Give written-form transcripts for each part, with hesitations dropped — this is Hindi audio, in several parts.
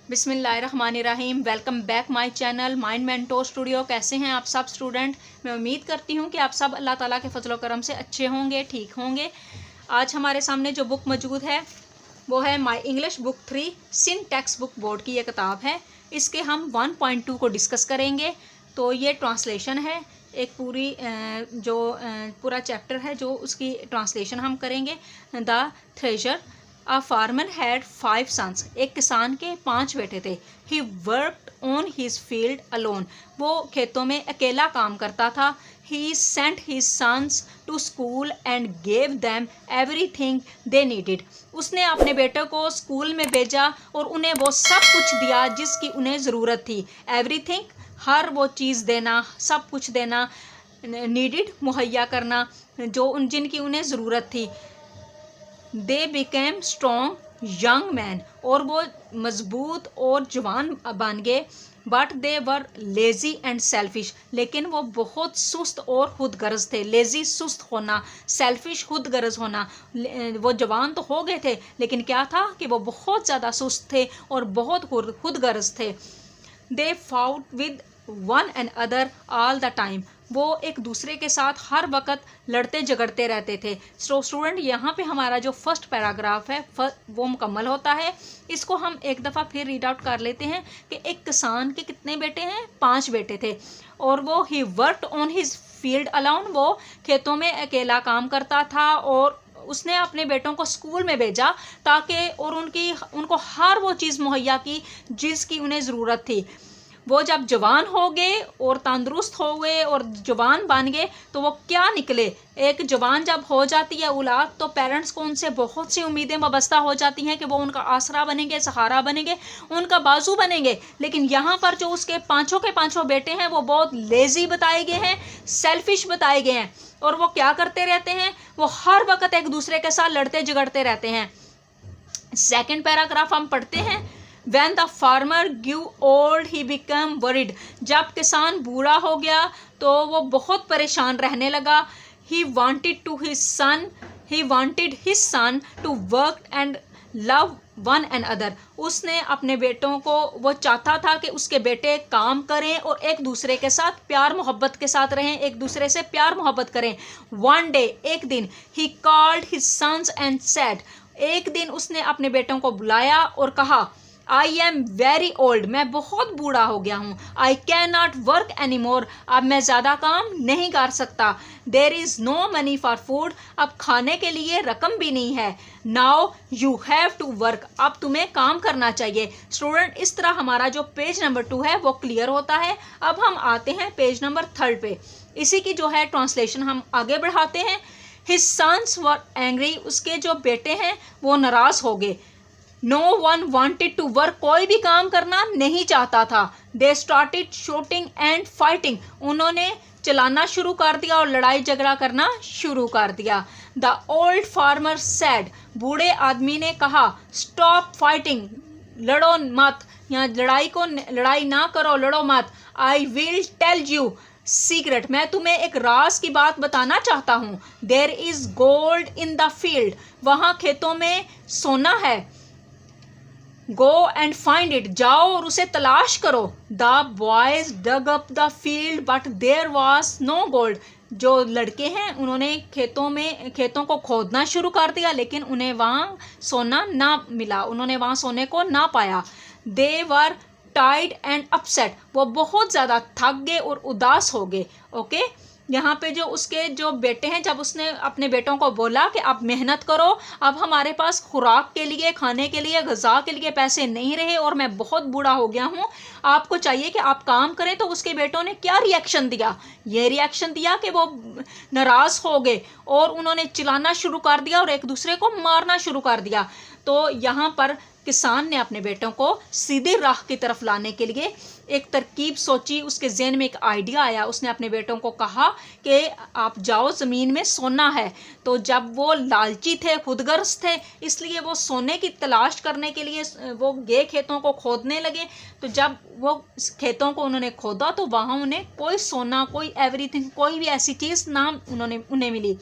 बिस्मिल्लाहिर्रहमानिर्रहीम। Welcome back my channel mind mentor studio. कैसे हैं आप सब स्टूडेंट? मैं उम्मीद करती हूं कि आप सब अल्लाह ताला के फजलो करम से अच्छे होंगे, ठीक होंगे। आज हमारे सामने जो बुक मौजूद है वो है माय इंग्लिश बुक 3 सिन टेक्स्ट बुक बोर्ड की ये किताब है। इसके हम 1.2 को डिस्कस करेंगे। तो ये ट्रांसलेशन है, एक पूरा चैप्टर है जो उसकी ट्रांसलेशन हम करेंगे। The thresher. A farmer had 5 sons. एक किसान के 5 बेटे थे। He worked on his field alone. वो खेतों में अकेला काम करता था। He sent his sons to school and gave them everything they needed. उसने अपने बेटों को स्कूल में भेजा और उन्हें वो सब कुछ दिया जिसकी उन्हें ज़रूरत थी। एवरीथिंग, हर वो चीज़ देना, सब कुछ देना। नीडेड, मुहैया करना, जिनकी उन्हें ज़रूरत थी। They became strong young man. और वो मजबूत और जवान बन गए। But they were lazy and selfish. लेकिन वो बहुत सुस्त और खुदगर्ज थे। लेज़ी, सुस्त होना, सेल्फिश, खुदगर्ज होना। वो जवान तो हो गए थे लेकिन क्या था कि वो बहुत ज़्यादा सुस्त थे और बहुत खुदगर्ज थे। They fought with one and other all the time. वो एक दूसरे के साथ हर वक्त लड़ते झगड़ते रहते थे। सो स्टूडेंट, यहाँ पे हमारा जो फर्स्ट पैराग्राफ है वो मुकम्मल होता है। इसको हम एक दफ़ा फिर रीड आउट कर लेते हैं कि एक किसान के कितने बेटे हैं? 5 बेटे थे। और वो ही worked on his field alone. वो खेतों में अकेला काम करता था और उसने अपने बेटों को स्कूल में भेजा ताकि और उनको हर वो चीज़ मुहैया की जिसकी उन्हें ज़रूरत थी। वो जब जवान हो गए और तंदुरुस्त हो गए और जवान बन गए तो वो क्या निकले। एक जवान जब हो जाती है औलाद तो पेरेंट्स को उनसे बहुत सी उम्मीदें वाबस्ता हो जाती हैं कि वो उनका आसरा बनेंगे, सहारा बनेंगे, उनका बाजू बनेंगे। लेकिन यहाँ पर जो उसके पांचों के पांचों बेटे हैं वो बहुत लेज़ी बताए गए हैं, सेल्फिश बताए गए हैं। और वो क्या करते रहते हैं? वो हर वक्त एक दूसरे के साथ लड़ते झगड़ते रहते हैं। सेकेंड पैराग्राफ हम पढ़ते हैं। When the farmer grew old, he became worried. जब किसान बूढ़ा हो गया तो वो बहुत परेशान रहने लगा। He wanted his son to work and love one another. उसने अपने बेटों को, वो चाहता था कि उसके बेटे काम करें और एक दूसरे के साथ प्यार मोहब्बत के साथ रहें, एक दूसरे से प्यार मोहब्बत करें। One day, एक दिन, he called his sons and said. एक दिन उसने अपने बेटों को बुलाया और कहा, आई एम वेरी ओल्ड। मैं बहुत बूढ़ा हो गया हूँ। I can not work any more. अब मैं ज़्यादा काम नहीं कर सकता। There is no money for food. अब खाने के लिए रकम भी नहीं है। Now you have to work. अब तुम्हें काम करना चाहिए। स्टूडेंट, इस तरह हमारा जो पेज नंबर 2 है वो क्लियर होता है। अब हम आते हैं पेज नंबर 3 पे। इसी की जो है ट्रांसलेशन हम आगे बढ़ाते हैं। His sons were angry. उसके जो बेटे हैं वो नाराज़ हो गए। No one wanted to work. कोई भी काम करना नहीं चाहता था। They started shooting and fighting. उन्होंने चलाना शुरू कर दिया और लड़ाई झगड़ा करना शुरू कर दिया। The old farmer said. बूढ़े आदमी ने कहा, स्टॉप फाइटिंग। लड़ो मत, यहाँ लड़ाई ना करो, लड़ो मत। I will tell you secret. मैं तुम्हें एक राज की बात बताना चाहता हूँ। There is gold in the field. वहाँ खेतों में सोना है। Go and find it. जाओ और उसे तलाश करो। The boys dug up the field but there was no gold. जो लड़के हैं उन्होंने खेतों को खोदना शुरू कर दिया लेकिन उन्हें वहाँ सोना ना मिला, उन्होंने वहाँ सोने को ना पाया। दे वर टाइड एंड अपसेट। वो बहुत ज़्यादा थक गए और उदास हो गए। ओके, यहाँ पे जो उसके जो बेटे हैं, जब उसने अपने बेटों को बोला कि आप मेहनत करो, अब हमारे पास खुराक के लिए, खाने के लिए, ग़िज़ा के लिए पैसे नहीं रहे और मैं बहुत बूढ़ा हो गया हूँ, आपको चाहिए कि आप काम करें। तो उसके बेटों ने क्या रिएक्शन दिया? ये रिएक्शन दिया कि वो नाराज़ हो गए और उन्होंने चिल्लाना शुरू कर दिया और एक दूसरे को मारना शुरू कर दिया। तो यहाँ पर किसान ने अपने बेटों को सीधी राह की तरफ लाने के लिए एक तरकीब सोची। उसके ज़हन में एक आइडिया आया। उसने अपने बेटों को कहा कि आप जाओ, ज़मीन में सोना है। तो जब वो लालची थे, खुदगर्ज थे, इसलिए वो सोने की तलाश करने के लिए वो गए, खेतों को खोदने लगे। तो जब वो खेतों को उन्होंने खोदा तो वहाँ उन्हें कोई सोना, कोई एवरीथिंग, कोई भी ऐसी चीज़ ना उन्हें मिली।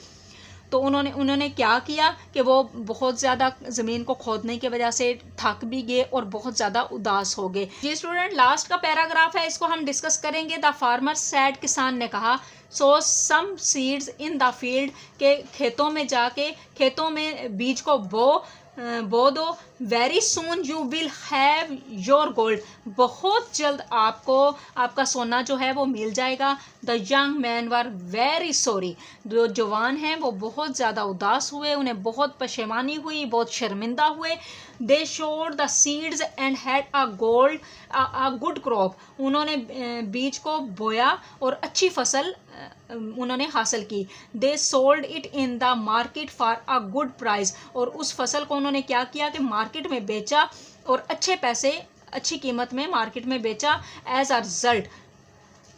तो उन्होंने क्या किया कि वो बहुत ज़्यादा ज़मीन को खोदने की वजह से थक भी गए और बहुत ज़्यादा उदास हो गए। जी स्टूडेंट, लास्ट का पैराग्राफ है, इसको हम डिस्कस करेंगे। द फार्मर सैड, किसान ने कहा, sow some seeds in the field, के खेतों में जाके खेतों में बीज को बो दो। Very soon you will have your gold, बहुत जल्द आपको आपका सोना जो है वो मिल जाएगा। The young man were very sorry, जो जवान हैं वो बहुत ज़्यादा उदास हुए, उन्हें बहुत पशेमानी हुई, बहुत शर्मिंदा हुए। They showed the seeds and had a good crop, उन्होंने बीज को बोया और अच्छी फसल उन्होंने हासिल की। They sold it in the market for a good price, और उस फसल को उन्होंने क्या किया कि मार्केट में बेचा और अच्छे पैसे, अच्छी कीमत में मार्केट में बेचा। As a result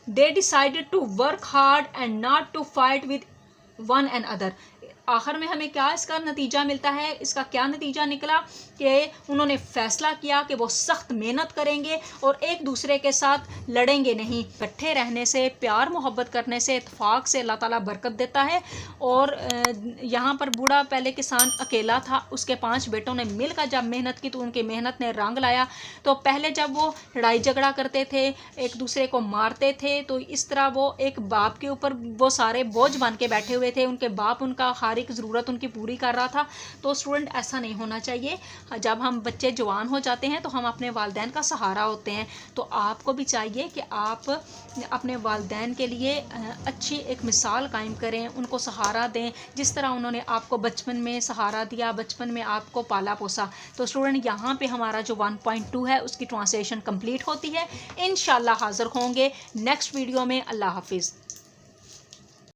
they decided to work hard and not to fight with one and other. आखिर में हमें क्या इसका नतीजा मिलता है, इसका क्या नतीजा निकला कि उन्होंने फैसला किया कि वो सख्त मेहनत करेंगे और एक दूसरे के साथ लड़ेंगे नहीं। इकट्ठे रहने से, प्यार मोहब्बत करने से, इत्फाक से अल्लाह ताला बरकत देता है। और यहाँ पर बूढ़ा पहले किसान अकेला था, उसके 5 बेटों ने मिलकर जब मेहनत की तो उनकी मेहनत ने रंग लाया। तो पहले जब वो लड़ाई झगड़ा करते थे, एक दूसरे को मारते थे, तो इस तरह वो एक बाप के ऊपर वो सारे बोझ बन के बैठे हुए थे, उनके बाप उनका हर एक ज़रूरत उनकी पूरी कर रहा था। तो स्टूडेंट, ऐसा नहीं होना चाहिए। जब हम बच्चे जवान हो जाते हैं तो हम अपने वालिदैन का सहारा होते हैं, तो आपको भी चाहिए कि आप अपने वालिदैन के लिए अच्छी एक मिसाल कायम करें, उनको सहारा दें, जिस तरह उन्होंने आपको बचपन में सहारा दिया, बचपन में आपको पाला पोसा। तो स्टूडेंट, यहाँ पे हमारा जो 1.2 है उसकी ट्रांसलेशन कंप्लीट होती है। इंशाल्लाह हाज़िर होंगे नेक्स्ट वीडियो में। अल्लाह हाफिज़।